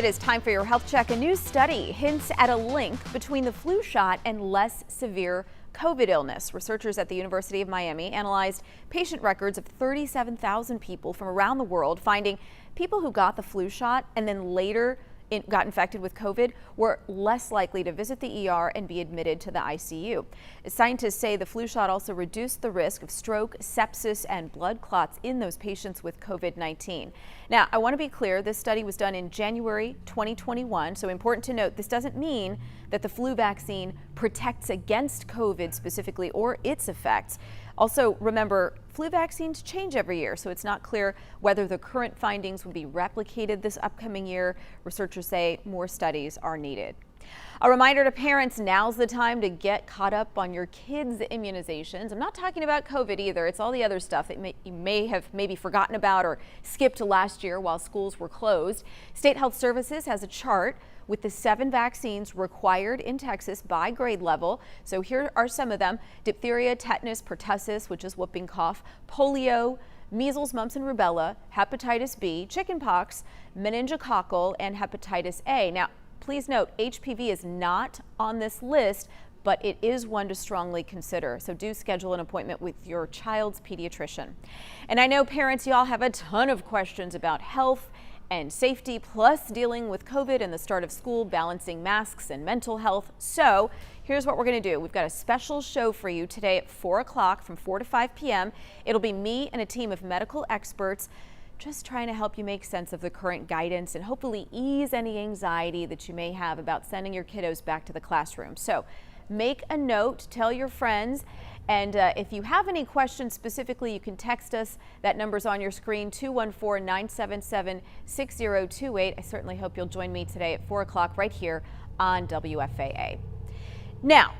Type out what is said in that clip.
It is time for your health check. A new study hints at a link between the flu shot and less severe COVID illness. Researchers at the University of Miami analyzed patient records of 37,000 people from around the world, finding people who got the flu shot and then later got infected with COVID were less likely to visit the ER and be admitted to the ICU. Scientists say the flu shot also reduced the risk of stroke, sepsis, and blood clots in those patients with COVID-19. Now, I want to be clear, this study was done in January 2021, so important to note this doesn't mean that the flu vaccine protects against COVID specifically or its effects. Also, remember, flu vaccines change every year, so it's not clear whether the current findings will be replicated this upcoming year. Researchers say more studies are needed. A reminder to parents, now's the time to get caught up on your kids' immunizations. I'm not talking about COVID either. It's all the other stuff that you may have maybe forgotten about or skipped last year while schools were closed. State Health Services has a chart with the 7 vaccines required in Texas by grade level. So here are some of them: diphtheria, tetanus, pertussis, which is whooping cough, polio, measles, mumps and rubella, hepatitis B, chickenpox, meningococcal, and hepatitis A. Now, please note, HPV is not on this list, but it is one to strongly consider. So do schedule an appointment with your child's pediatrician. And I know parents, y'all have a ton of questions about health and safety, plus dealing with COVID and the start of school, balancing masks and mental health. So here's what we're going to do. We've got a special show for you today at 4 o'clock from 4 to 5 p.m. It'll be me and a team of medical experts just trying to help you make sense of the current guidance and hopefully ease any anxiety that you may have about sending your kiddos back to the classroom. So make a note, tell your friends, and if you have any questions specifically, you can text us. That number's on your screen, 214-977-6028. I certainly hope you'll join me today at 4 o'clock right here on WFAA. Now,